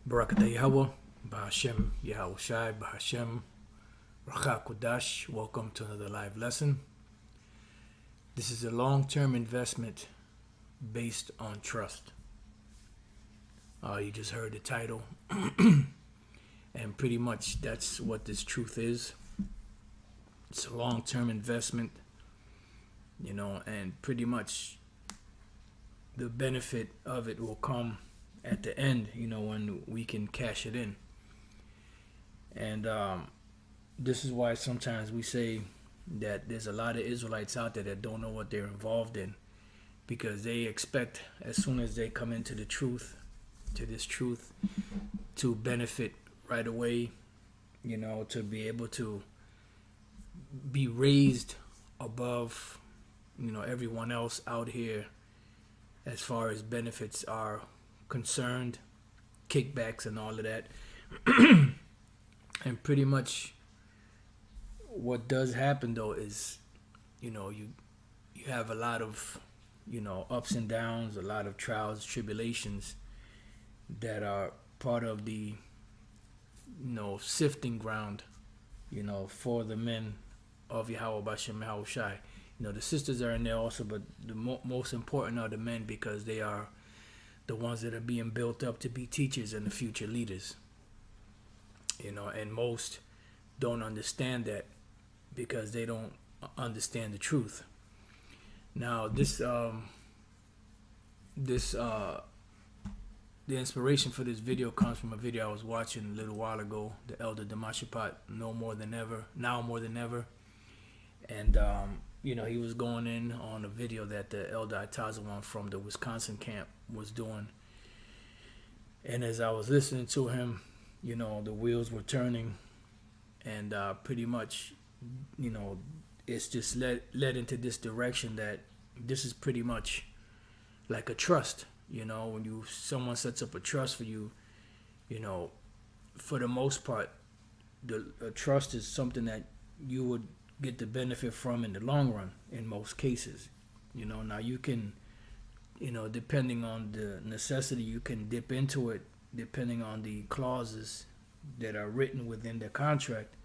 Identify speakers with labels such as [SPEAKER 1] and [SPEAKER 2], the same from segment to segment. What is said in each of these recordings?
[SPEAKER 1] Barak Yahawah, Bahashem Yahawashi, Bahashem Rawchaa Qadash. Welcome to another live lesson. This is a long-term investment based on trust. You just heard the title, and pretty much that's what this truth is. It's a long-term investment, and pretty much the benefit of it will come at the end, when we can cash it in. And this is why sometimes we say that there's a lot of Israelites out there that don't know what they're involved in, because they expect as soon as they come into the truth, to this truth, to benefit right away, to be able to be raised above, everyone else out here as far as benefits are concerned, kickbacks and all of that. And pretty much what does happen though is, you have a lot of, ups and downs, a lot of trials, tribulations that are part of the, sifting ground, for the men of Yahawah Yahawashi. The sisters are in there also, but the most important are the men, because they are the ones that are being built up to be teachers and the future leaders. And most don't understand that because they don't understand the truth. Now, the inspiration for this video comes from a video I was watching a little while ago. The elder Damashpat, now more than ever. And he was going in on a video that the elder Atha from the Wisconsin camp was doing. And as I was listening to him, the wheels were turning, and pretty much, it's just led into this direction that this is pretty much like a trust. When someone sets up a trust for you, for the most part, a trust is something that you would get the benefit from in the long run in most cases. Now you can, depending on the necessity, you can dip into it depending on the clauses that are written within the contract,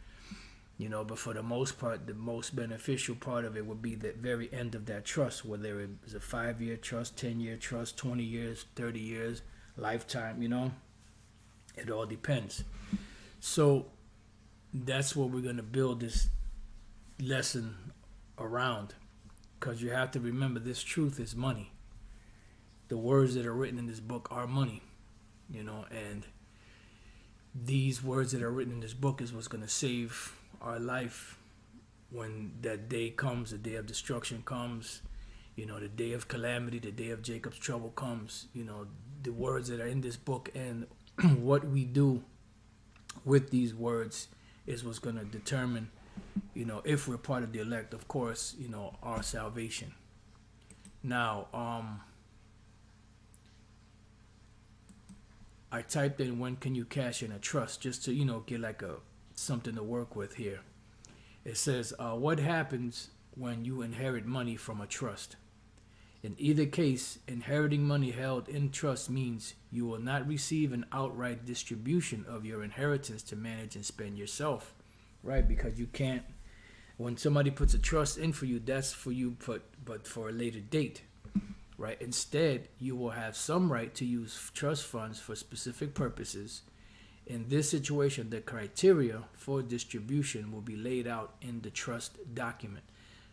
[SPEAKER 1] but for the most part, the most beneficial part of it would be the very end of that trust, whether it is a 5-year trust, 10-year trust, 20 years, 30 years, lifetime, it all depends. So that's what we're going to build this lesson around, because you have to remember this truth is money. The words that are written in this book are money, and these words that are written in this book is what's going to save our life when that day comes, the day of destruction comes, the day of calamity, the day of Jacob's trouble comes. The words that are in this book and what we do with these words is what's going to determine, if we're part of the elect, of course, our salvation. Now, I typed in when can you cash in a trust, just to, get like something to work with here. It says, what happens when you inherit money from a trust? In either case, inheriting money held in trust means you will not receive an outright distribution of your inheritance to manage and spend yourself, right? Because you can't, when somebody puts a trust in for you, that's for you, but for a later date, right? Instead, you will have some right to use trust funds for specific purposes. In this situation, the criteria for distribution will be laid out in the trust document.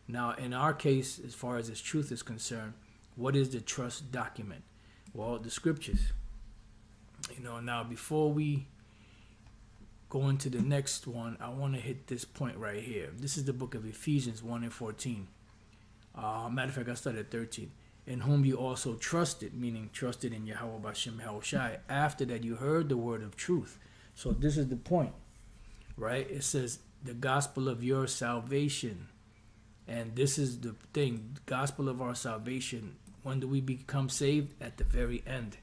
[SPEAKER 1] Now, in our case, as far as this truth is concerned, what is the trust document? Well, the scriptures. Now before we go into the next one, I want to hit this point right here. This is the book of Ephesians 1 and 14. Matter of fact, I started at 13. In whom you also trusted, meaning trusted in Yahawah Yahawashi, after that you heard the word of truth. So this is the point, right? It says the gospel of your salvation. And this is the thing, gospel of our salvation. When do we become saved? At the very end.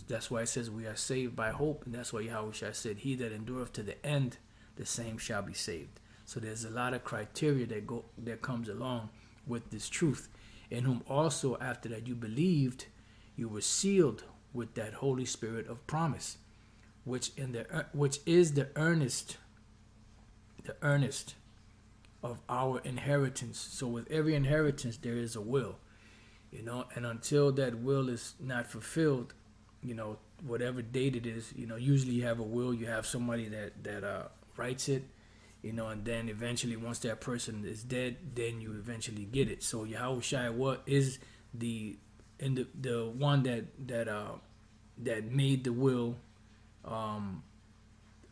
[SPEAKER 1] That's why it says we are saved by hope. And that's why Yahawashi said, he that endureth to the end, the same shall be saved. So there's a lot of criteria that comes along with this truth. In whom also after that you believed, you were sealed with that Holy Spirit of promise, which is the earnest of our inheritance. So with every inheritance there is a will, and until that will is not fulfilled, whatever date it is, usually you have a will, you have somebody that writes it, and then eventually once that person is dead, then you eventually get it. So Yahawashi is the one that made the will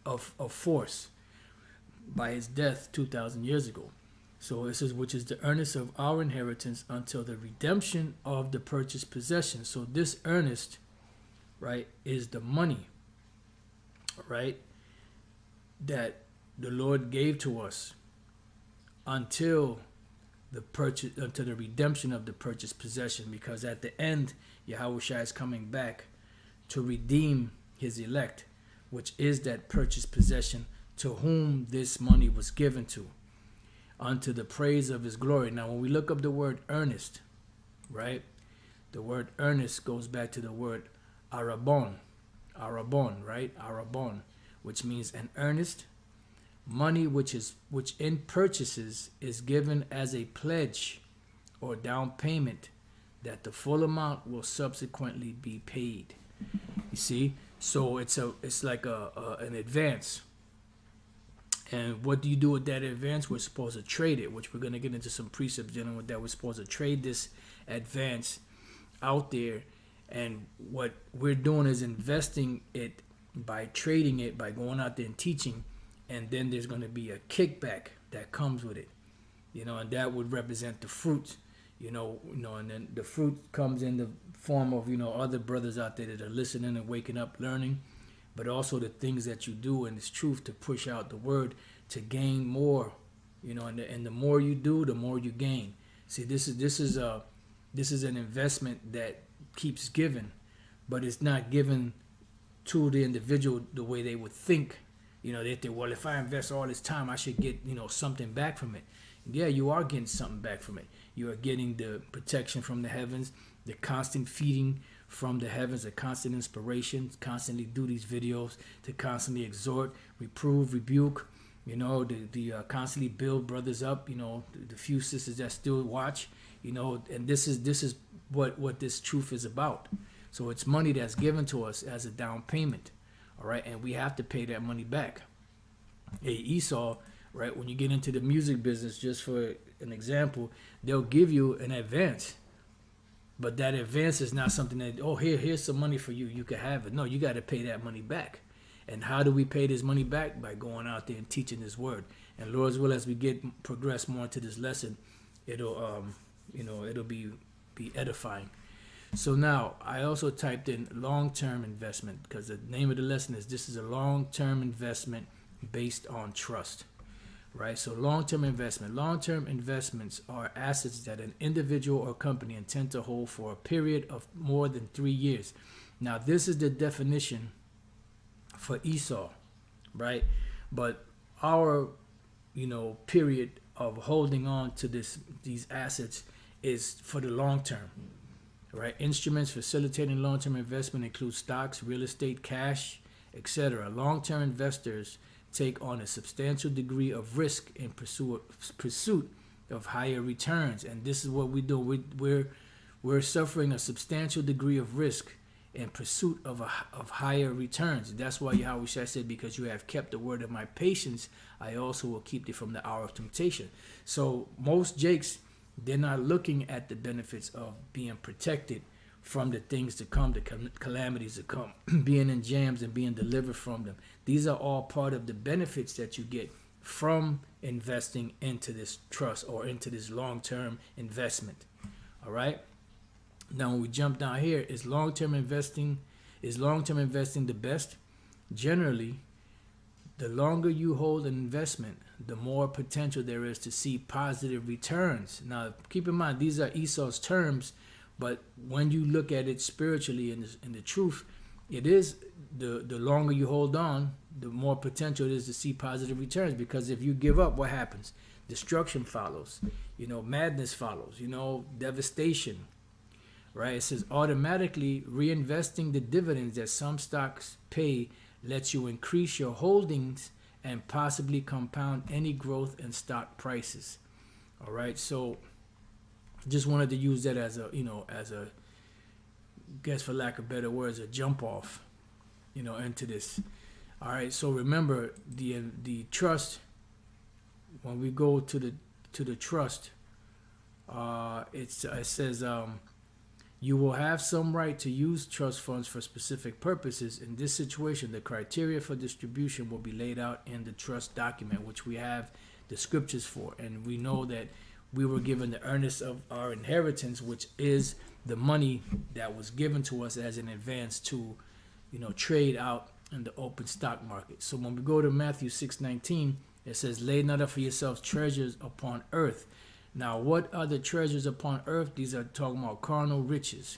[SPEAKER 1] of force by his death 2,000 years ago. So it says, which is the earnest of our inheritance until the redemption of the purchased possession. So this earnest, right, is the money, right, that the Lord gave to us until the redemption of the purchased possession. Because at the end, Yahawashi is coming back to redeem his elect, which is that purchased possession, to whom this money was given to, unto the praise of his glory. Now, when we look up the word earnest, right, the word earnest goes back to the word arabon, right, arabon, which means an earnest money, which in purchases is given as a pledge or down payment that the full amount will subsequently be paid. You see, so it's like an advance. And what do you do with that advance? We're supposed to trade it, which we're going to get into some precepts dealing with that. We're supposed to trade this advance out there. And what we're doing is investing it by trading it, by going out there and teaching. And then there's going to be a kickback that comes with it, and that would represent the fruit, and then the fruit comes in the form of, other brothers out there that are listening and waking up, learning, but also the things that you do in this truth to push out the word to gain more, and the more you do, the more you gain. See, this is an investment that keeps giving, but it's not given to the individual the way they would think. They think, well, if I invest all this time, I should get, something back from it. Yeah, you are getting something back from it. You are getting the protection from the heavens, the constant feeding from the heavens, the constant inspiration, constantly do these videos, to constantly exhort, reprove, rebuke, the constantly build brothers up, the few sisters that still watch, and this is what this truth is about. So it's money that's given to us as a down payment. All right, and we have to pay that money back. Hey, Esau, right, when you get into the music business, just for an example, they'll give you an advance. But that advance is not something that, here's some money for you, you can have it. No, you got to pay that money back. And how do we pay this money back? By going out there and teaching this word. And Lord's will, as we progress more into this lesson, it'll be edifying. So now, I also typed in long-term investment, because the name of the lesson is, this is a long-term investment based on trust, right? So long-term investment. Long-term investments are assets that an individual or company intend to hold for a period of more than 3 years. Now, this is the definition for Esau, right? But our, period of holding on to these assets is for the long term. Right, instruments facilitating long-term investment include stocks, real estate, cash, etc. Long-term investors take on a substantial degree of risk in pursuit of higher returns, and this is what we do. We're suffering a substantial degree of risk in pursuit of higher returns. That's why Yahawashi said, because you have kept the word of my patience, I also will keep thee from the hour of temptation. So most Jakes, they're not looking at the benefits of being protected from the things to come, the calamities to come, being in jams and being delivered from them. These are all part of the benefits that you get from investing into this trust or into this long-term investment. All right. Now, when we jump down here, is long-term investing the best? Generally, the longer you hold an investment, the more potential there is to see positive returns. Now, keep in mind, these are Esau's terms, but when you look at it spiritually in the truth, it is the longer you hold on, the more potential it is to see positive returns. Because if you give up, what happens? Destruction follows. Madness follows. Devastation. Right? It says automatically reinvesting the dividends that some stocks pay lets you increase your holdings and possibly compound any growth in stock prices. All right, so just wanted to use that as a, guess for lack of better words, a jump off, into this. All right, so remember the trust. When we go to the trust, it says you will have some right to use trust funds for specific purposes. In this situation, the criteria for distribution will be laid out in the trust document, which we have the scriptures for, and we know that we were given the earnest of our inheritance, which is the money that was given to us as an advance to, trade out in the open stock market. So when we go to Matthew 6:19, it says, "Lay not up for yourselves treasures upon earth." Now, what are the treasures upon earth? These are talking about carnal riches,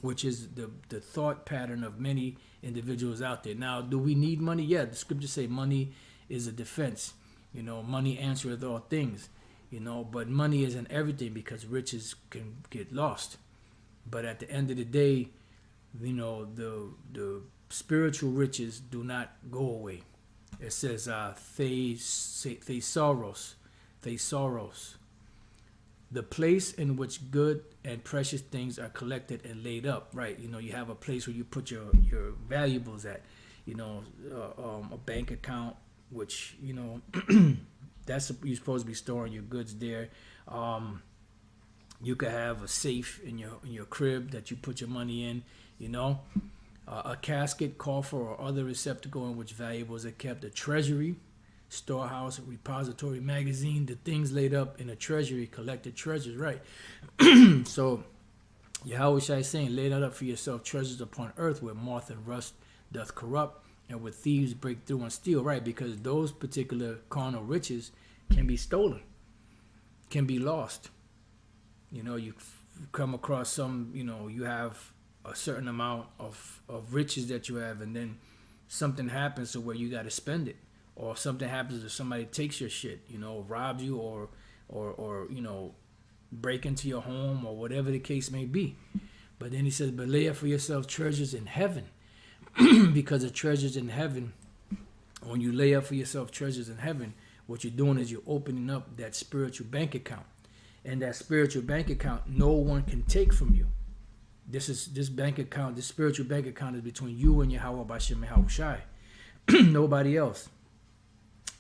[SPEAKER 1] which is the thought pattern of many individuals out there. Now, do we need money? Yeah, the scriptures say money is a defense. Money answereth all things. But money isn't everything, because riches can get lost. But at the end of the day, the spiritual riches do not go away. It says thesaurus, the place in which good and precious things are collected and laid up. Right, you have a place where you put your valuables at. A bank account, which that's you're supposed to be storing your goods there. You could have a safe in your crib that you put your money in. A casket, coffer, or other receptacle in which valuables are kept. A treasury, storehouse, repository, magazine, the things laid up in a treasury, collected treasures, right? So Yahawashi is saying, "Lay not up for yourself treasures upon earth, where moth and rust doth corrupt, and where thieves break through and steal," right? Because those particular carnal riches can be stolen, can be lost. You come across some, you have a certain amount of riches that you have, and then something happens to where you got to spend it, or something happens if somebody takes your shit, robs you, or break into your home, or whatever the case may be. But then he says, "But lay up for yourself treasures in heaven," because the treasures in heaven, when you lay up for yourself treasures in heaven, what you're doing is you're opening up that spiritual bank account, and that spiritual bank account no one can take from you. This bank account, this spiritual bank account, is between you and Yahawah by Shem Yahawashi, nobody else.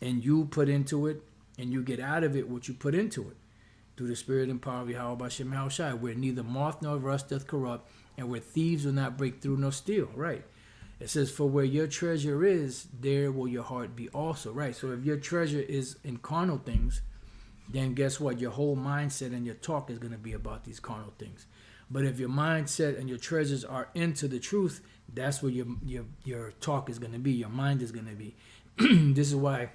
[SPEAKER 1] And you put into it, and you get out of it what you put into it, through the spirit and power of Yahawah by Shem Yahawashi, where neither moth nor rust doth corrupt, and where thieves will not break through nor steal. Right? It says, "For where your treasure is, there will your heart be also." Right? So if your treasure is in carnal things, then guess what? Your whole mindset and your talk is going to be about these carnal things. But if your mindset and your treasures are into the truth, that's where your talk is going to be. Your mind is going to be. This is why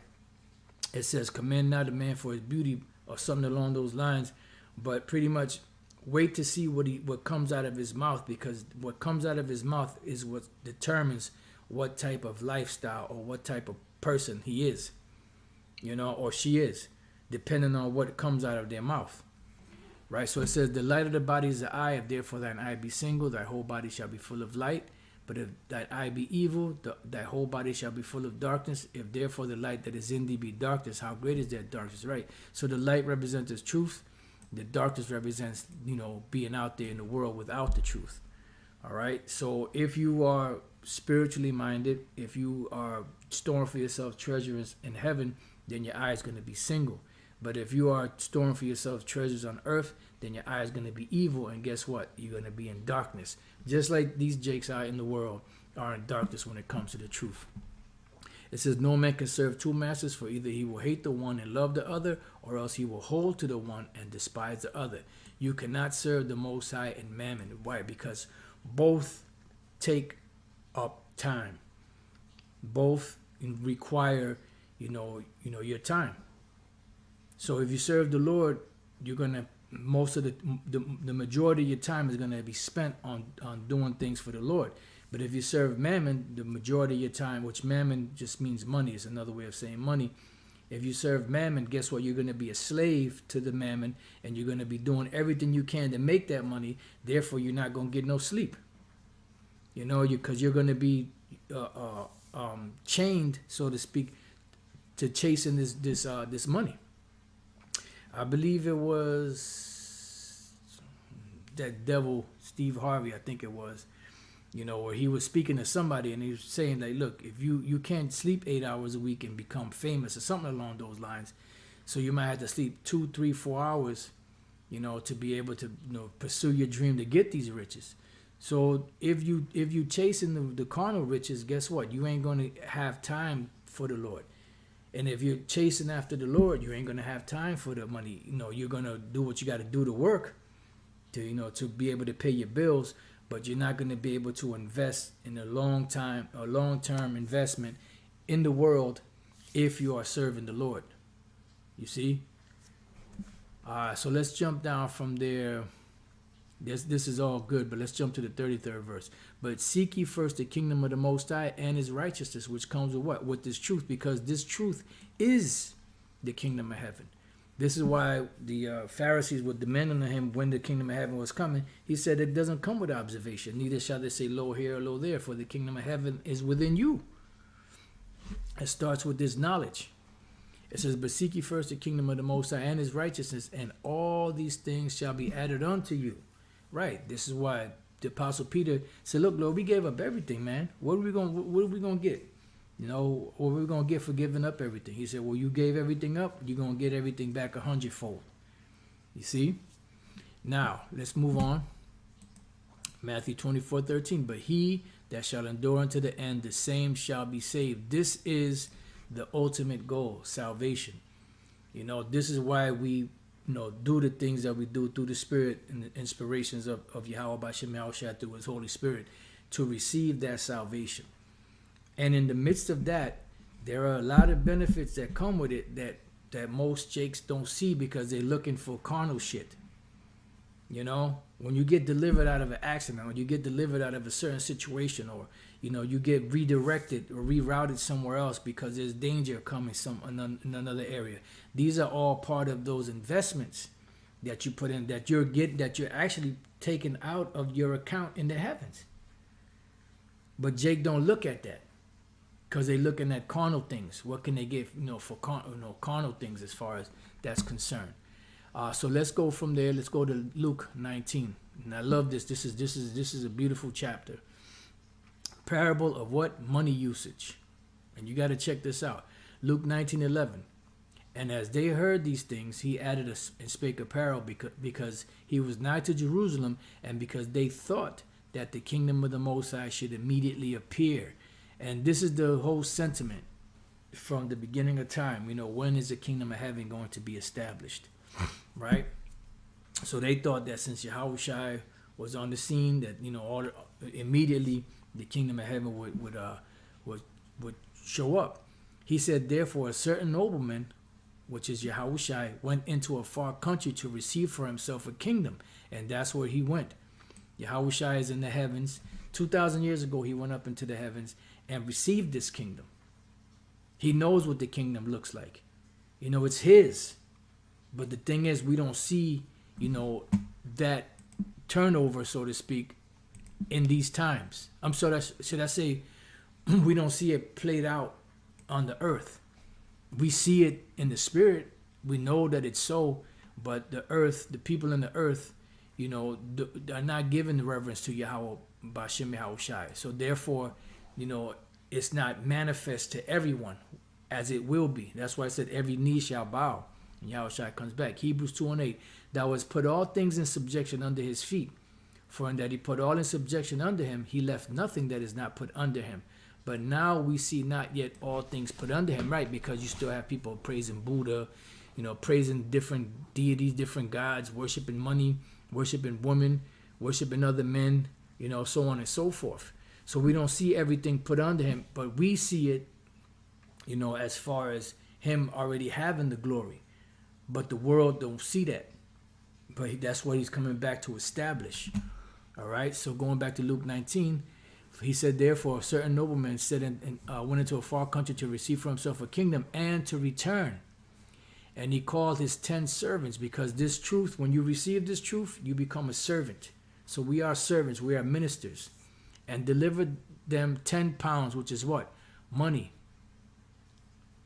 [SPEAKER 1] it says, "Commend not a man for his beauty," or something along those lines. But pretty much wait to see what comes out of his mouth, because what comes out of his mouth is what determines what type of lifestyle or what type of person he is, or she is, depending on what comes out of their mouth. Right, so it says, "The light of the body is the eye. If therefore thine eye be single, thy whole body shall be full of light. But if thy eye be evil, thy whole body shall be full of darkness. If therefore the light that is in thee be darkness, how great is that darkness?" Right. So the light represents the truth. The darkness represents, being out there in the world without the truth. All right. So if you are spiritually minded, if you are storing for yourself treasures in heaven, then your eye is going to be single. But if you are storing for yourself treasures on earth, then your eye is going to be evil. And guess what? You're going to be in darkness. Just like these jakes out in the world are in darkness when it comes to the truth. It says, "No man can serve two masters, for either he will hate the one and love the other, or else he will hold to the one and despise the other. You cannot serve the Most High and Mammon." Why? Because both take up time. Both require, your time. So if you serve the Lord, you're gonna most of the majority of your time is gonna be spent on doing things for the Lord. But if you serve Mammon, the majority of your time, which Mammon just means money, is another way of saying money. If you serve Mammon, guess what? You're gonna be a slave to the Mammon, and you're gonna be doing everything you can to make that money. Therefore, you're not gonna get no sleep. Because you're gonna be chained, so to speak, to chasing this money. I believe it was that devil Steve Harvey, I think it was, where he was speaking to somebody and he was saying like, look, if you can't sleep 8 hours a week and become famous or something along those lines, so you might have to sleep 2, 3, 4 hours, to be able to pursue your dream to get these riches. So if you chasing the carnal riches, guess what? You ain't going to have time for the Lord. And if you're chasing after the Lord, you ain't going to have time for the money. You're going to do what you got to do to work to be able to pay your bills, but you're not going to be able to invest in a long-term investment in the world if you are serving the Lord. You see? So let's jump down from there. This is all good, but let's jump to the 33rd verse. But seek ye first the kingdom of the Most High and his righteousness, which comes with what? With this truth, because this truth is the kingdom of heaven. This is why the Pharisees were demanding of him when the kingdom of heaven was coming. He said it doesn't come with observation. Neither shall they say, lo here or lo there, for the kingdom of heaven is within you. It starts with this knowledge. It says, but seek ye first the kingdom of the Most High and his righteousness, and all these things shall be added unto you. Right. This is why the Apostle Peter said, look, Lord, we gave up everything, man. What are we going to get? What are we going to get for giving up everything? He said, well, you gave everything up. You're going to get everything back 100-fold. You see? Now, let's move on. Matthew 24:13. But he that shall endure unto the end, the same shall be saved. This is the ultimate goal, salvation. This is why we do the things that we do through the Spirit and the inspirations of Yahawah through his Holy Spirit to receive that salvation. And in the midst of that, there are a lot of benefits that come with it that most jakes don't see because they're looking for carnal shit. When you get delivered out of an accident, or you get delivered out of a certain situation, or you get redirected or rerouted somewhere else because there's danger coming in another area. These are all part of those investments that you put in, that you're actually taking out of your account in the heavens. But Jake don't look at that because they're looking at carnal things. What can they get, for carnal things as far as that's concerned. So let's go from there. Let's go to Luke 19. And I love this. This is a beautiful chapter. Parable of what? Money usage. And you got to check this out. Luke 19:11. And as they heard these things, he added and spake a parable because he was nigh to Jerusalem, and because they thought that the kingdom of the Most High should immediately appear. And this is the whole sentiment from the beginning of time. When is the kingdom of heaven going to be established? Right? So they thought that since Yahawashi was on the scene, that immediately the kingdom of heaven would show up. He said, therefore, a certain nobleman, which is Yahawashi, went into a far country to receive for himself a kingdom, and that's where he went. Yahawashi is in the heavens. 2,000 years ago, he went up into the heavens and received this kingdom. He knows what the kingdom looks like. It's his. But the thing is, we don't see, that turnover, so to speak, in these times. Should I say, we don't see it played out on the earth. We see it in the spirit. We know that it's so, but the earth, the people in the earth, are not giving the reverence to Yahawah B'Shem Yahawashi. So therefore, it's not manifest to everyone as it will be. That's why I said every knee shall bow. And Yahawashi comes back. Hebrews 2:8. Thou hast put all things in subjection under his feet. For in that he put all in subjection under him, he left nothing that is not put under him. But now we see not yet all things put under him, right? Because you still have people praising Buddha, praising different deities, different gods, worshiping money, worshiping women, worshiping other men, so on and so forth. So we don't see everything put under him, but we see it, as far as him already having the glory. But the world don't see that. But that's what he's coming back to establish. All right, so going back to Luke 19, he said, therefore, a certain nobleman said and went into a far country to receive for himself a kingdom and to return. And he called his 10 servants, because this truth, when you receive this truth, you become a servant. So we are servants, we are ministers, and delivered them 10 pounds, which is what? Money.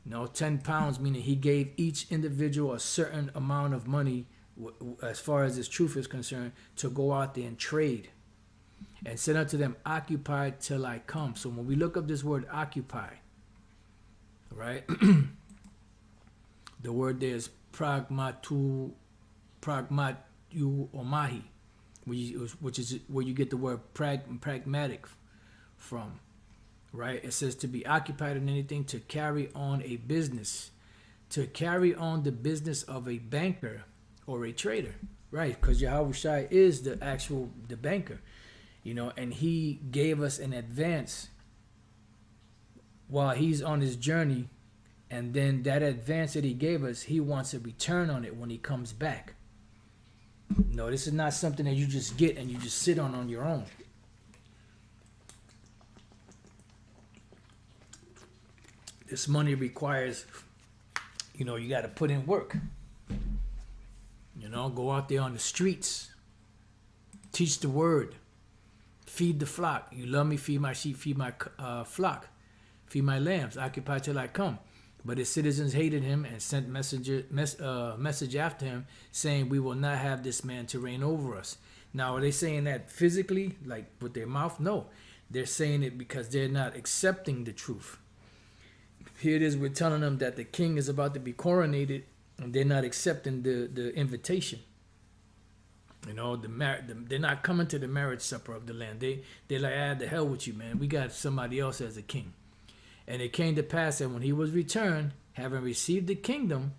[SPEAKER 1] No, 10 pounds, meaning he gave each individual a certain amount of money, as far as this truth is concerned, to go out there and trade. And said unto them, occupy till I come. So when we look up this word occupy, right? The word there is pragmatu omahi, which is where you get the word pragmatic from, right? It says to be occupied in anything, to carry on a business, to carry on the business of a banker or a trader, right? Because Yahawashi is the banker, you know, and he gave us an advance while he's on his journey. And then that advance that he gave us, he wants a return on it when he comes back. No, this is not something that you just get and you just sit on your own. This money requires, you know, you got to put in work. You know, go out there on the streets, teach the word, feed the flock. You love me, feed my sheep, feed my flock, feed my lambs, occupy till I come. But his citizens hated him and sent message after him, saying, we will not have this man to reign over us. Now, are they saying that physically, like with their mouth? No. They're saying it because they're not accepting the truth. Here it is, we're telling them that the king is about to be coronated, and they're not accepting the invitation. You know, they're not coming to the marriage supper of the land. They're like, the hell with you, man. We got somebody else as a king. And it came to pass that when he was returned, having received the kingdom,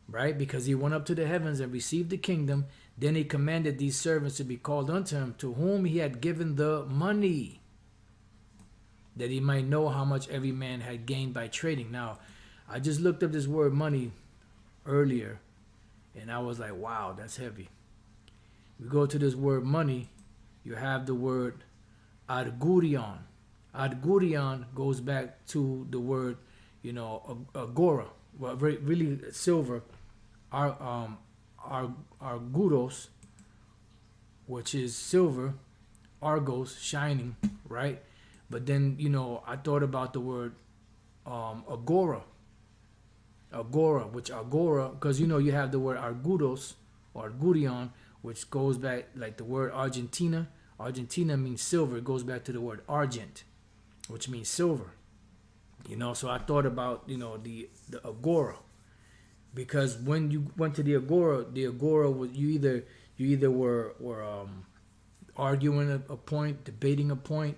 [SPEAKER 1] right, because he went up to the heavens and received the kingdom, then he commanded these servants to be called unto him, to whom he had given the money, that he might know how much every man had gained by trading. Now, I just looked up this word money earlier, and I was like, wow, that's heavy. We go to this word money, you have the word argurion. Argurion goes back to the word, you know, agora. Well, really silver. Arguros, which is silver. Argos, shining, right? But then, you know, I thought about the word agora. Agora, because, you know, you have the word arguros or argurion, which goes back like the word Argentina. Argentina means silver. It goes back to the word argent, which means silver. You know, so I thought about, you know, the agora, because when you went to the agora was you either were arguing a point, debating a point,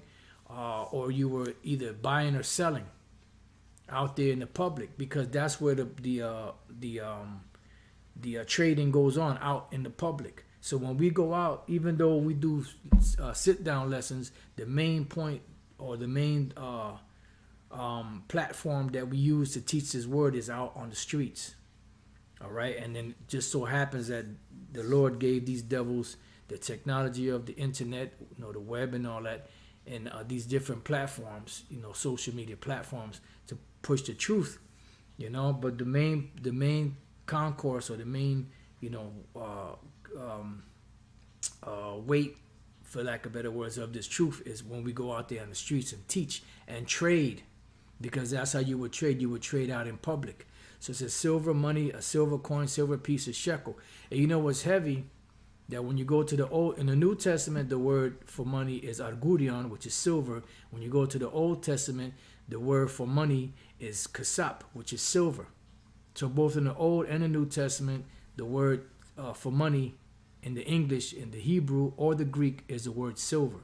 [SPEAKER 1] or you were either buying or selling out there in the public, because that's where the trading goes on, out in the public. So when we go out, even though we do sit down lessons, the main point or the main platform that we use to teach this word is out on the streets. All right. And then it just so happens that the Lord gave these devils the technology of the internet, you know, the web and all that, and these different platforms, you know, social media platforms, to push the truth, you know. But the main concourse, or the main, you know, weight, for lack of better words, of this truth is when we go out there on the streets and teach and trade, because that's how you would trade. You would trade out in public. So it says silver money, a silver coin, silver piece, a shekel. And you know what's heavy? That when you go to in the New Testament, the word for money is argurion, which is silver. When you go to the Old Testament, the word for money is kasap, which is silver. So both in the Old and the New Testament, the word for money in the English, in the Hebrew, or the Greek is the word silver.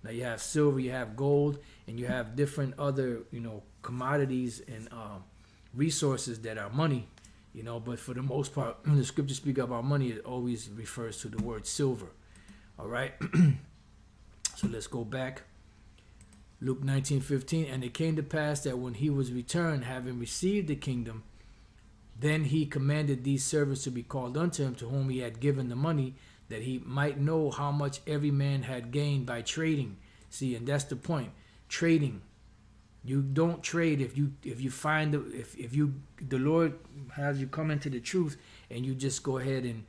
[SPEAKER 1] Now you have silver, you have gold, and you have different other, you know, commodities and resources that are money, you know. But for the most part, when the scriptures speak about money, it always refers to the word silver. All right. So let's go back. Luke 19:15, and it came to pass that when he was returned, having received the kingdom, then he commanded these servants to be called unto him, to whom he had given the money, that he might know how much every man had gained by trading. See, and that's the point. Trading. You don't trade if you find the Lord has you come into the truth, and you just go ahead and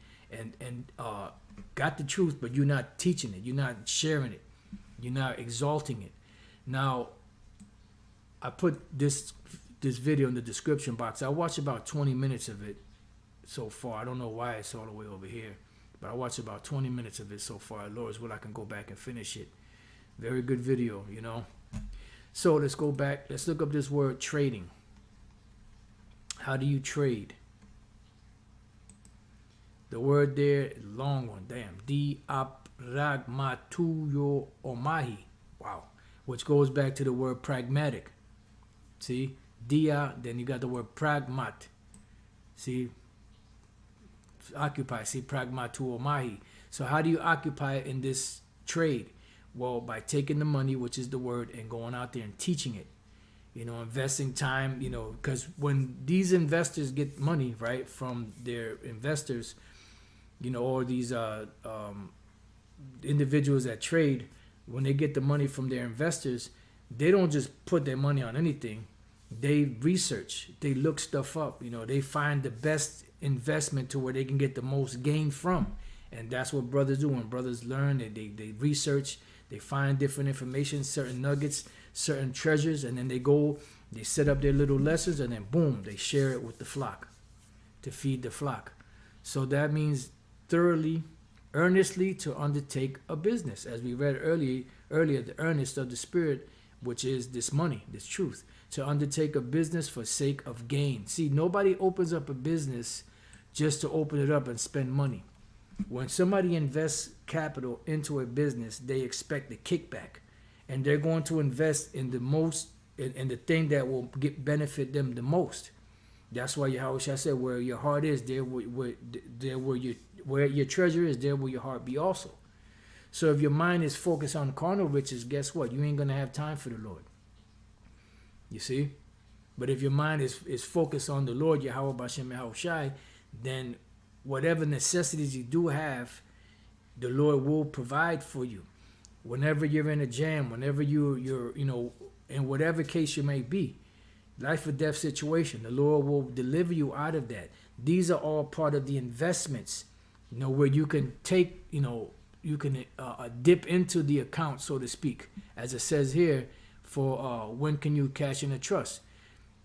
[SPEAKER 1] got the truth, but you're not teaching it, you're not sharing it, you're not exalting it. Now, I put this video in the description box. I watched about 20 minutes of it so far. I don't know why it's all the way over here, but I watched about 20 minutes of it so far. Lord's will, I can go back and finish it. Very good video, you know. So let's go back. Let's look up this word trading. How do you trade? The word there, long one, damn. Di-ap-rag-ma-tu-yo omahi. Wow. Which goes back to the word pragmatic. See? Dia, then you got the word pragmat. See? Occupy. See? Pragmatu omahi. So how do you occupy in this trade? Well, by taking the money, which is the word, and going out there and teaching it. You know, investing time, you know, because when these investors get money, right, from their investors, you know, or these individuals that trade, when they get the money from their investors, they don't just put their money on anything. They research, they look stuff up, you know, they find the best investment to where they can get the most gain from. And that's what brothers do. When brothers learn, they research, they find different information, certain nuggets, certain treasures, and then they go, they set up their little lessons, and then boom, they share it with the flock to feed the flock. So that means thoroughly, earnestly to undertake a business. As we read earlier, the earnest of the spirit, which is this money, this truth. To undertake a business for sake of gain. See, nobody opens up a business just to open it up and spend money. When somebody invests capital into a business, they expect a kickback. And they're going to invest in the most, in the thing that will benefit them the most. That's why Yahawashi said, where your heart is, where your treasure is, there will your heart be also. So if your mind is focused on carnal riches, guess what? You ain't going to have time for the Lord. You see? But if your mind is focused on the Lord, Yahawah Bashem Yahawashi, then whatever necessities you do have, the Lord will provide for you. Whenever you're in a jam, whenever you're you know, in whatever case you may be, life or death situation, the Lord will deliver you out of that. These are all part of the investments, you know, where you can take, you know, you can dip into the account, so to speak, as it says here, for when can you cash in a trust.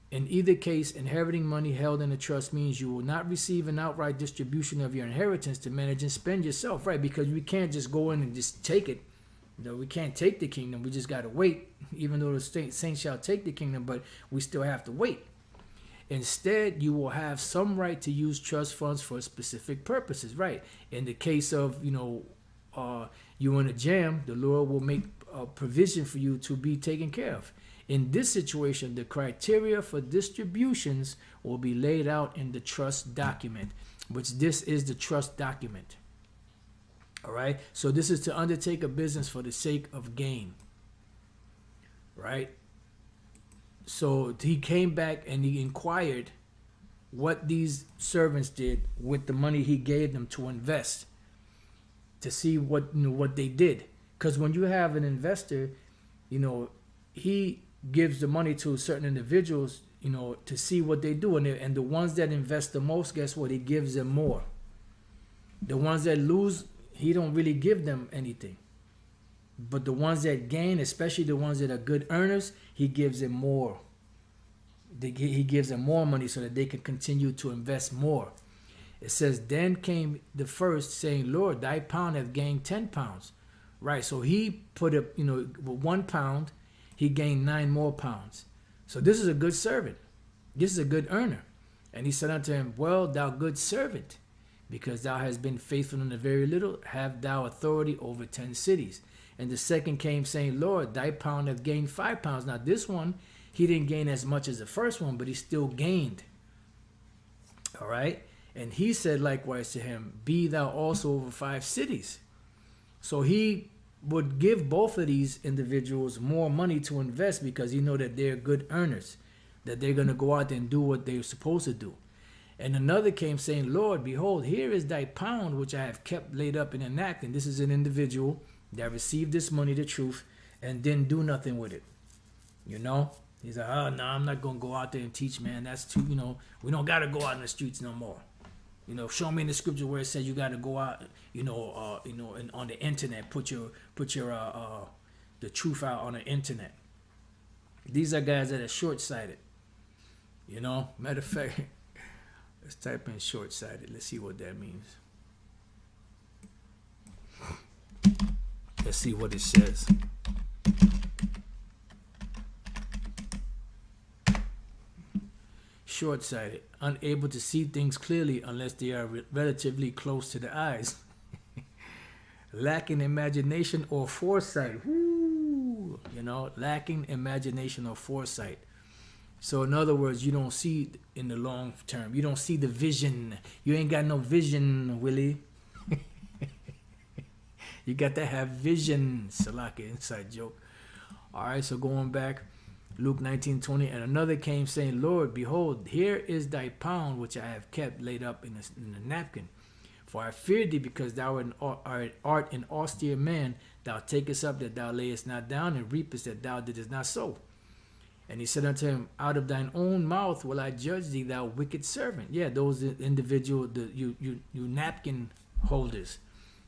[SPEAKER 1] In either case, inheriting money held in a trust means you will not receive an outright distribution of your inheritance to manage and spend yourself, right? Because we can't just go in and just take it. You know, we can't take the kingdom. We just got to wait, even though the saints shall take the kingdom, but we still have to wait. Instead, you will have some right to use trust funds for specific purposes, right? In the case of, you know, you in a jam, the Lord will make a provision for you to be taken care of. In this situation, the criteria for distributions will be laid out in the trust document, which this is the trust document. All right. So this is to undertake a business for the sake of gain. Right. So he came back and he inquired what these servants did with the money he gave them to invest, to see what, you know, what they did. Because when you have an investor, you know, he gives the money to certain individuals, you know, to see what they do. And the ones that invest the most, guess what? He gives them more. The ones that lose, he don't really give them anything. But the ones that gain, especially the ones that are good earners, he gives them more. He gives them more money so that they can continue to invest more. It says, then came the first, saying, Lord, thy pound hath gained 10 pounds. Right, so he put up, you know, with 1 pound, he gained 9 more pounds. So this is a good servant. This is a good earner. And he said unto him, well, thou good servant, because thou hast been faithful in the very little, have thou authority over 10 cities. And the second came, saying, Lord, thy pound hath gained 5 pounds. Now this one, he didn't gain as much as the first one, but he still gained. All right. And he said likewise to him, be thou also over 5 cities. So he would give both of these individuals more money to invest, because he know that they're good earners, that they're going to go out and do what they're supposed to do. And another came saying, Lord, behold, here is thy pound, which I have kept laid up in an act. And this is an individual that received this money, the truth, and didn't do nothing with it. You know, he's like, oh, no, I'm not going to go out there and teach, man. That's too, you know, we don't got to go out in the streets no more. You know, show me in the scripture where it says you got to go out, and on the internet, put your the truth out on the internet. These are guys that are short-sighted. You know, matter of fact, let's type in short-sighted. Let's see what that means. Let's see what it says. Short-sighted, unable to see things clearly unless they are relatively close to the eyes. Lacking imagination or foresight. Woo! You know, lacking imagination or foresight. So in other words, you don't see in the long term. You don't see the vision. You ain't got no vision, Willie. You got to have vision. Salaka, inside joke. All right, so going back. Luke 19:20, and another came saying, Lord, behold, here is thy pound which I have kept laid up in a napkin. For I feared thee, because thou art an austere man. Thou takest up that thou layest not down, and reapest that thou didst not sow. And he said unto him, out of thine own mouth will I judge thee, thou wicked servant. Yeah, those individual, you napkin holders.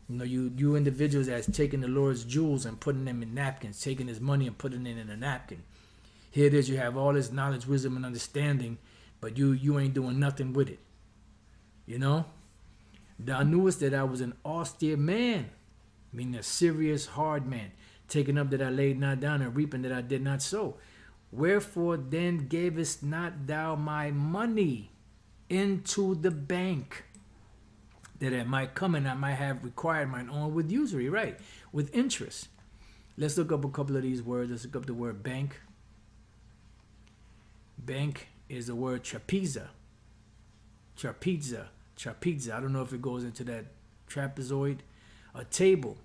[SPEAKER 1] You know, you individuals that's taking the Lord's jewels and putting them in napkins, taking his money and putting it in a napkin. Here it is, you have all this knowledge, wisdom, and understanding, but you ain't doing nothing with it. You know? Thou knewest that I was an austere man, meaning a serious, hard man, taking up that I laid not down, and reaping that I did not sow. Wherefore then gavest not thou my money into the bank, that it might come and I might have required mine own with usury, right? With interest. Let's look up a couple of these words. Let's look up the word bank. Bank is the word trapeza. Trapeza. I don't know if it goes into that trapezoid. A table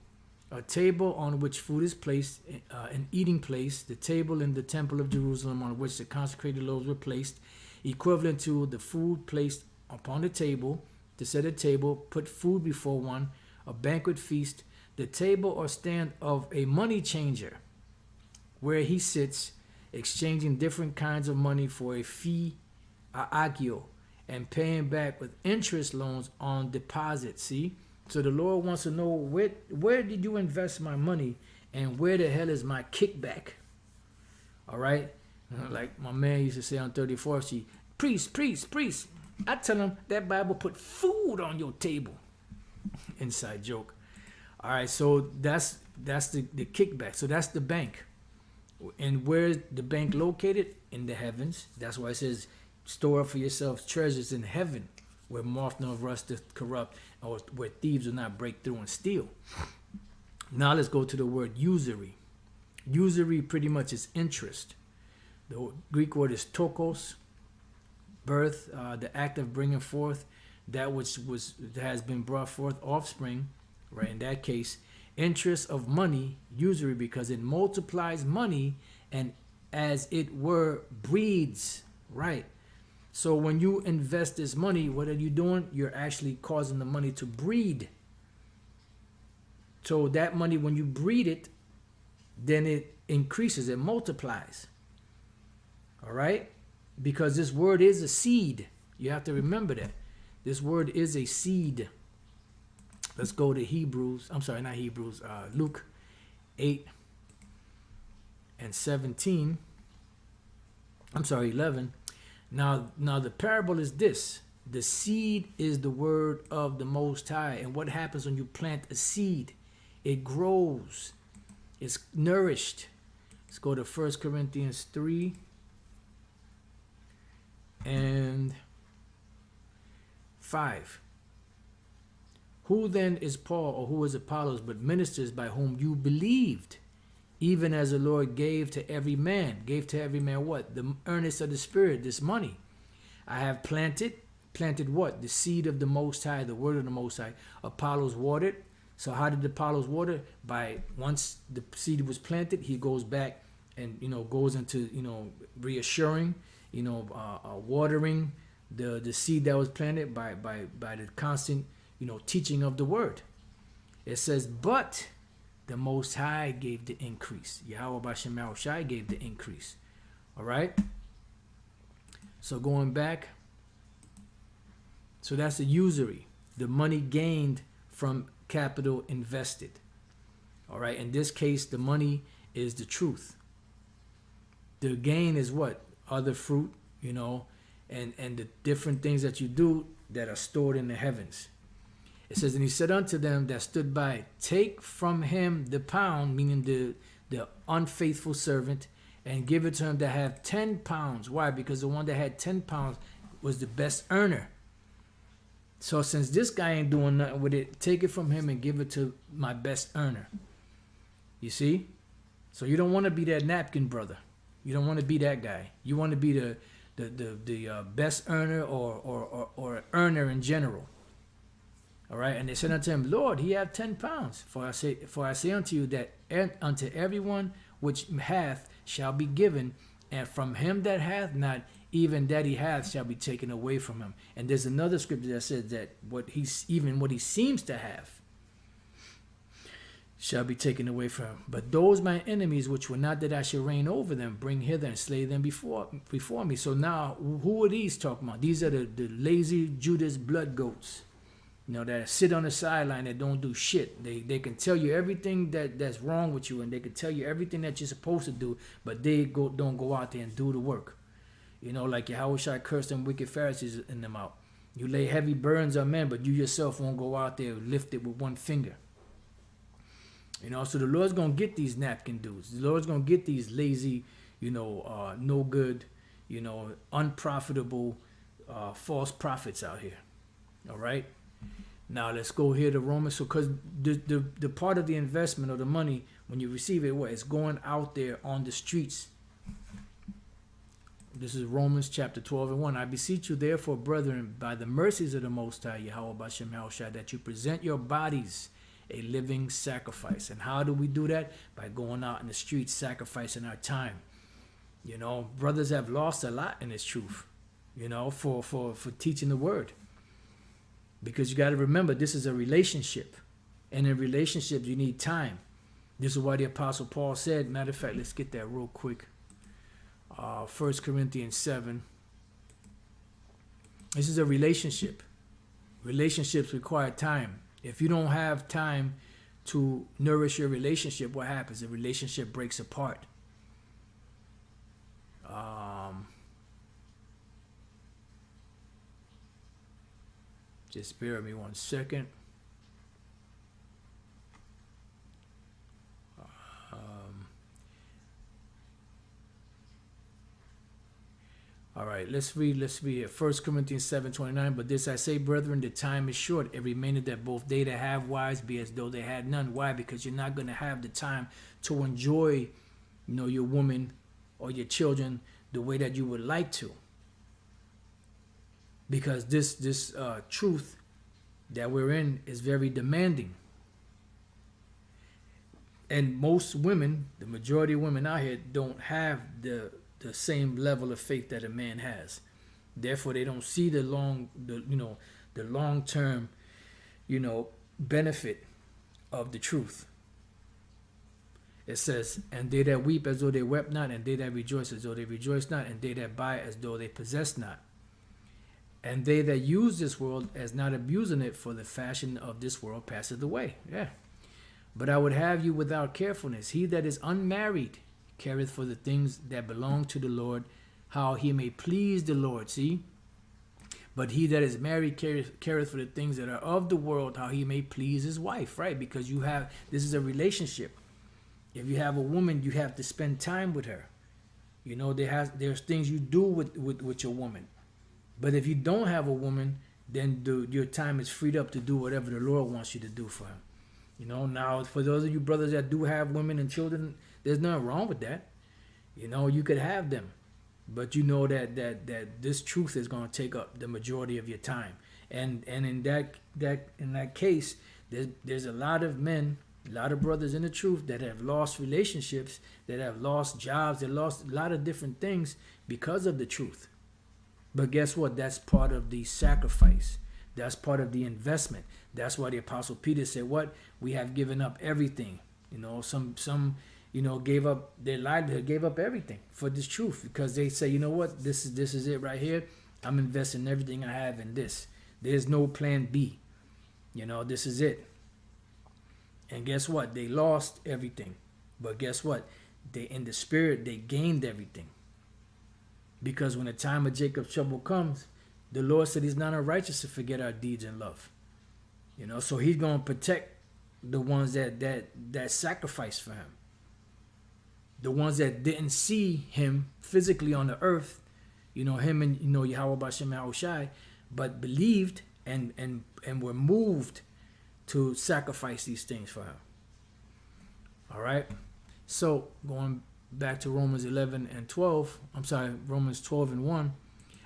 [SPEAKER 1] on which food is placed, an eating place. The table in the temple of Jerusalem on which the consecrated loaves were placed, equivalent to the food placed upon the table. To set a table, put food before one, a banquet feast. The table or stand of a money changer, where he sits, exchanging different kinds of money for a fee, agio, and paying back with interest loans on deposit. See? So the Lord wants to know, where did you invest my money, and where the hell is my kickback? All right? Like my man used to say on 34th Street, priest. I tell him that Bible put food on your table. Inside joke. All right, so that's the kickback. So that's the bank. And where's the bank located? In the heavens. That's why it says, store up for yourselves treasures in heaven, where moth nor rust doth corrupt, or where thieves will not break through and steal. Now let's go to the word usury. Usury pretty much is interest. The Greek word is tokos, birth, the act of bringing forth that which has been brought forth, offspring, right? In that case, interest of money, usury, because it multiplies money and as it were breeds, right? So when you invest this money, what are you doing? You're actually causing the money to breed. So that money, when you breed it, then it increases, it multiplies. All right? Because this word is a seed. You have to remember that. This word is a seed. Let's go to Luke 8:17. 11. Now the parable is this. The seed is the word of the Most High. And what happens when you plant a seed? It grows. It's nourished. Let's go to 1 Corinthians 3 and 5. Who then is Paul, or who is Apollos, but ministers by whom you believed, even as the Lord gave to every man. Gave to every man what? The earnest of the Spirit, this money. I have planted what? The seed of the Most High, the word of the Most High. Apollos watered. So how did Apollos water? By once the seed was planted, he goes back and goes into reassuring, watering the seed that was planted by the constant teaching of the word. It says, but the Most High gave the increase. Yahawah gave the increase. All right. So going back. So that's the usury, the money gained from capital invested. All right. In this case, the money is the truth. The gain is what? Other fruit, and the different things that you do that are stored in the heavens. It says, and he said unto them that stood by, take from him the pound, meaning the unfaithful servant, and give it to him that have 10 pounds. Why? Because the one that had 10 pounds was the best earner. So since this guy ain't doing nothing with it, take it from him and give it to my best earner. You see? So you don't want to be that napkin brother. You don't want to be that guy. You want to be the best earner or earner in general. All right, and they said unto him, Lord, he hath 10 pounds. For I say unto you that unto everyone which hath shall be given, and from him that hath not, even that he hath shall be taken away from him. And there's another scripture that says that what he seems to have shall be taken away from him. But those my enemies, which were not that I should reign over them, bring hither and slay them before me. So now, who are these talking about? These are the lazy Judas blood goats. That sit on the sideline that don't do shit. They can tell you everything that's wrong with you, and they can tell you everything that you're supposed to do, but they don't go out there and do the work. Like Yahawashi cursed them wicked Pharisees in them out. You lay heavy burdens on men, but you yourself won't go out there and lift it with one finger. So the Lord's going to get these napkin dudes. The Lord's going to get these lazy, no good, unprofitable, false prophets out here. All right? Now let's go here to Romans. So because the part of the investment or the money, when you receive it, it's going out there on the streets. This is Romans chapter 12 and 1. I beseech you therefore, brethren, by the mercies of the Most High, Yahawah, that you present your bodies a living sacrifice. And how do we do that? By going out in the streets, sacrificing our time. Brothers have lost a lot in this truth, for teaching the word. Because you got to remember, this is a relationship. And in relationships, you need time. This is why the Apostle Paul said, matter of fact, let's get that real quick. 1 Corinthians 7. This is a relationship. Relationships require time. If you don't have time to nourish your relationship, what happens? The relationship breaks apart. Just bear with me 1 second. All right, let's read it. 1 Corinthians 7:29. But this I say, brethren, the time is short. It remaineth that both they that have wives be as though they had none. Why? Because you're not going to have the time to enjoy, your woman or your children the way that you would like to. Because this truth that we're in is very demanding. And most women, the majority of women out here, don't have the same level of faith that a man has. Therefore, they don't see the long-term, benefit of the truth. It says, and they that weep as though they wept not, and they that rejoice as though they rejoice not, and they that buy as though they possess not. And they that use this world as not abusing it, for the fashion of this world passeth away. Yeah. But I would have you without carefulness. He that is unmarried careth for the things that belong to the Lord, how he may please the Lord. See? But he that is married careth for the things that are of the world, how he may please his wife. Right? Because this is a relationship. If you have a woman, you have to spend time with her. There's things you do with your woman. But if you don't have a woman, then your time is freed up to do whatever the Lord wants you to do for him. Now, for those of you brothers that do have women and children, there's nothing wrong with that. You could have them. But that this truth is going to take up the majority of your time. And in that case, there's a lot of men, a lot of brothers in the truth that have lost relationships, that have lost jobs, that lost a lot of different things because of the truth. But guess what? That's part of the sacrifice. That's part of the investment. That's why the Apostle Peter said, what? We have given up everything. Some gave up their livelihood, gave up everything for this truth, because they say, what? This is it right here. I'm investing everything I have in this. There's no plan B. This is it. And guess what? They lost everything. But guess what? they in the spirit they gained everything. Because when the time of Jacob's trouble comes, the Lord said he's not unrighteous to forget our deeds in love. You know, so he's going to protect the ones that sacrificed for him. The ones that didn't see him physically on the earth, you know, him and, you know, Yahawah Shem Yahawashi, but believed and were moved to sacrifice these things for him. All right. So going back to Romans 11 and 12, Romans 12 and 1.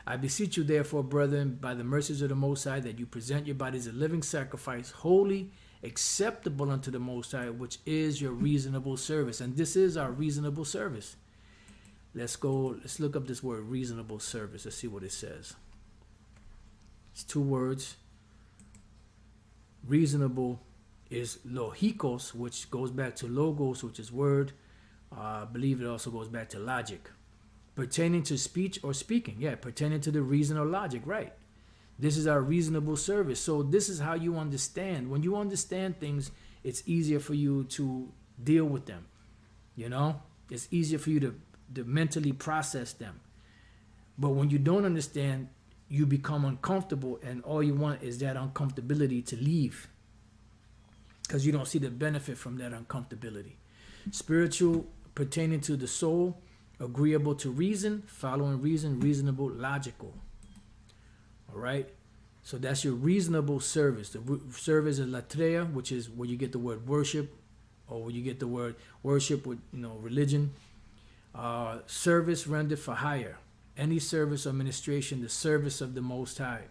[SPEAKER 1] I beseech you, therefore, brethren, by the mercies of the Most High, that you present your bodies a living sacrifice, holy, acceptable unto the Most High, which is your reasonable service. And this is our reasonable service. Let's look up this word, reasonable service. Let's see what it says. It's two words. Reasonable is logikos, which goes back to logos, which is word. I believe it also goes back to logic. Pertaining to speech or speaking. Yeah, pertaining to the reason or logic, right. This is our reasonable service. So this is how you understand. When you understand things, it's easier for you to deal with them. You know? It's easier for you to mentally process them. But when you don't understand, you become uncomfortable, and all you want is that uncomfortability to leave. Because you don't see the benefit from that uncomfortability. Spiritual, pertaining to the soul, agreeable to reason, following reason, reasonable, logical. All right. So that's your reasonable service. The service is latreia, which is where you get the word worship, or where you get the word worship with, you know, religion. Service rendered for hire. Any service or ministration, the service of the Most High.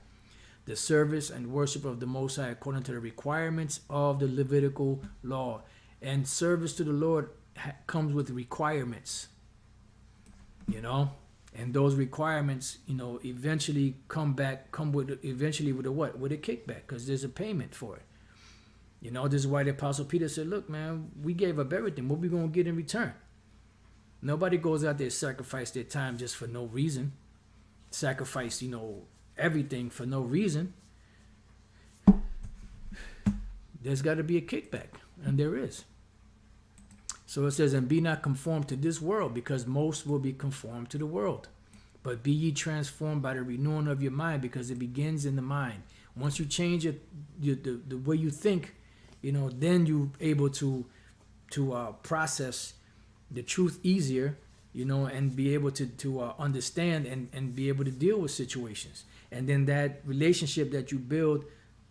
[SPEAKER 1] The service and worship of the Most High according to the requirements of the Levitical law. And service to the Lord comes with requirements. You know, and those requirements, you know, eventually come with a what? With a kickback, because there's a payment for it. You know, this is why the Apostle Peter said, look, man, we gave up everything. What we going to get in return? Nobody goes out there and sacrifice their time just for no reason. Sacrifice, you know, everything for no reason. There's got to be a kickback, and there is. So it says, and be not conformed to this world, because most will be conformed to the world. But be ye transformed by the renewing of your mind, because it begins in the mind. Once you change it, the way you think, you know, then you're able to process the truth easier, you know, and be able to understand and be able to deal with situations. And then that relationship that you build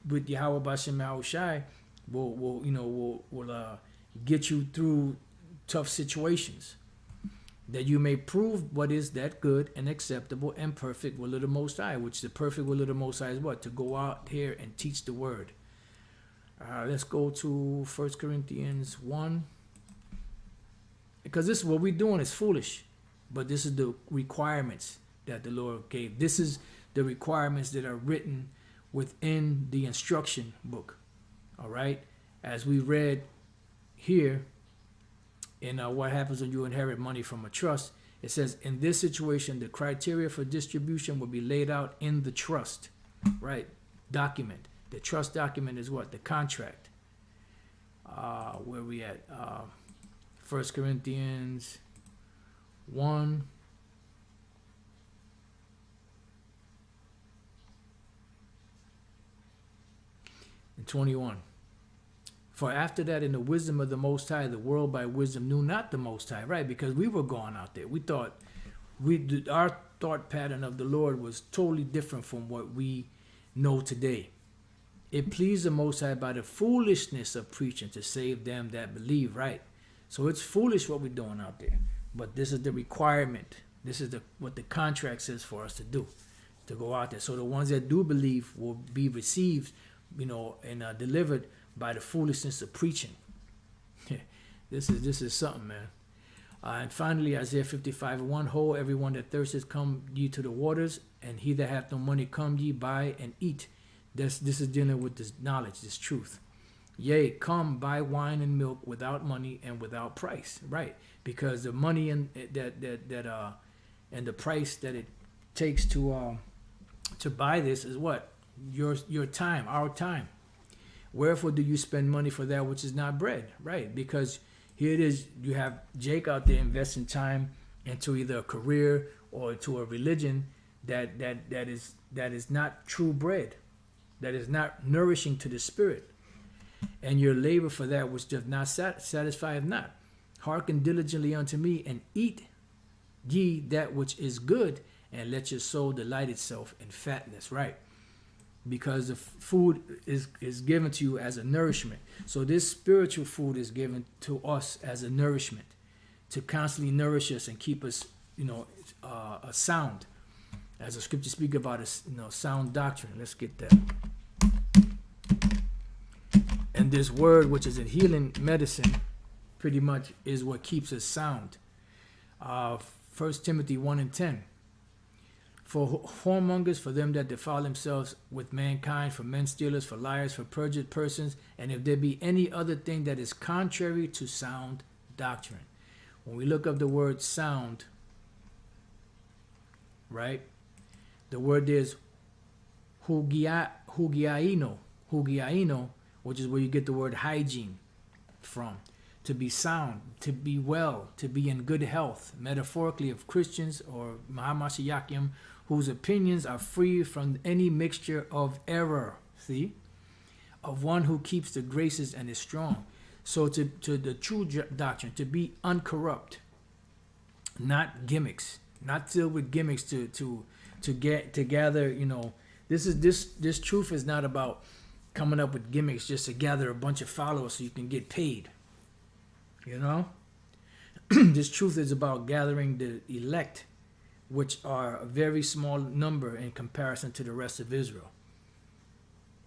[SPEAKER 1] with Yahawah Shem Yahawashi will get you through tough situations, that you may prove what is that good and acceptable and perfect will of the Most High, which the perfect will of the Most High is what? To go out here and teach the word. Let's go to 1 Corinthians 1. Because this is what we're doing is foolish, but this is the requirements that the Lord gave. This is the requirements that are written within the instruction book. All right? As we read here, in what happens when you inherit money from a trust, it says, in this situation, the criteria for distribution will be laid out in the trust, right? Document. The trust document is what? The contract. Where we at? 1 Corinthians 1. And 21. For after that, in the wisdom of the Most High, the world by wisdom knew not the Most High, right? Because we were going out there. We thought, our thought pattern of the Lord was totally different from what we know today. It pleased the Most High by the foolishness of preaching to save them that believe, right? So it's foolish what we're doing out there. But this is the requirement. This is what the contract says for us to do, to go out there. So the ones that do believe will be received, you know, and delivered by the foolishness of preaching. This is something, man. And finally, Isaiah 55:1, ho, everyone that thirsteth, come ye to the waters, and he that hath no money, come ye, buy and eat. This is dealing with this knowledge, this truth. Yea, come buy wine and milk without money and without price, right? Because the money and and the price that it takes to buy this is what? Your time, our time. Wherefore do you spend money for that which is not bread, right? Because Here it is. You have Jake out there investing time into either a career or to a religion that is not true bread, that is not nourishing to the spirit. And your labor for that which does not satisfieth not. Hearken diligently unto me, and eat ye that which is good, and let your soul delight itself in fatness, right? Because the food is given to you as a nourishment. So this spiritual food is given to us as a nourishment, to constantly nourish us and keep us, a sound. As the scripture speak about, sound doctrine. Let's get that. And this word, which is a healing medicine, pretty much is what keeps us sound. 1 Timothy 1:10. For whoremongers, for them that defile themselves with mankind, for men stealers, for liars, for perjured persons, and if there be any other thing that is contrary to sound doctrine. When we look up the word sound, right, the word is hugiaino, which is where you get the word hygiene from. To be sound, to be well, to be in good health, metaphorically of Christians or Mahamashiachim, whose opinions are free from any mixture of error, see? Of one who keeps the graces and is strong. So to the true doctrine, to be uncorrupt, not gimmicks, not filled with gimmicks to gather, this truth is not about coming up with gimmicks just to gather a bunch of followers so you can get paid. This truth is about gathering the elect, which are a very small number in comparison to the rest of Israel.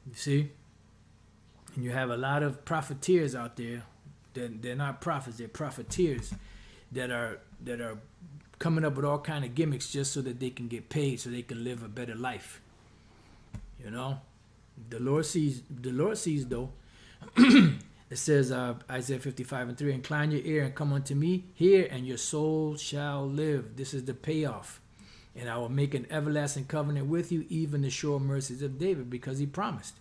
[SPEAKER 1] You see? And you have a lot of profiteers out there. They're not prophets, they're profiteers that are coming up with all kind of gimmicks just so that they can get paid, so they can live a better life. The Lord sees though. It says, Isaiah 55:3, incline your ear and come unto me, hear, and your soul shall live. This is the payoff. And I will make an everlasting covenant with you, even the sure mercies of David, because he promised.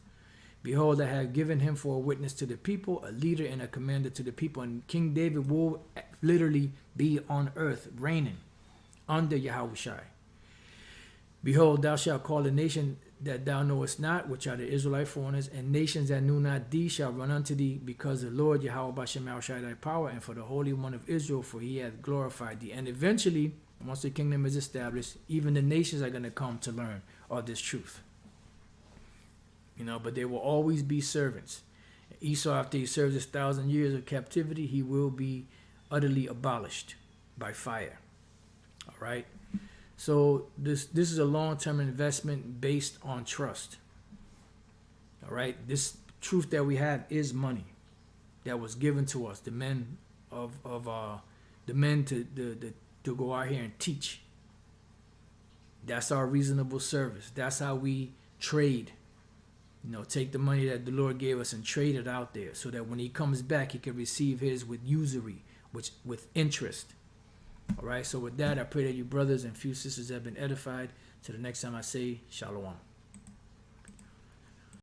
[SPEAKER 1] Behold, I have given him for a witness to the people, a leader and a commander to the people. And King David will literally be on earth, reigning under Yahawashi. Behold, thou shalt call a nation that thou knowest not, which are the Israelite foreigners, and nations that knew not thee shall run unto thee, because the Lord Yahawah shall thy power, and for the Holy One of Israel, for he hath glorified thee. And eventually, once the kingdom is established, even the nations are going to come to learn all this truth. But there will always be servants. Esau, after he serves his 1,000 years of captivity, he will be utterly abolished by fire. All right? So this is a long-term investment based on trust. All right? This truth that we have is money that was given to us, the men to go out here and teach. That's our reasonable service. That's how we trade. Take the money that the Lord gave us and trade it out there, so that when he comes back, he can receive his with usury, with interest. All right, so with that, I pray that you brothers and few sisters have been edified. Till the next time I say, Shalom.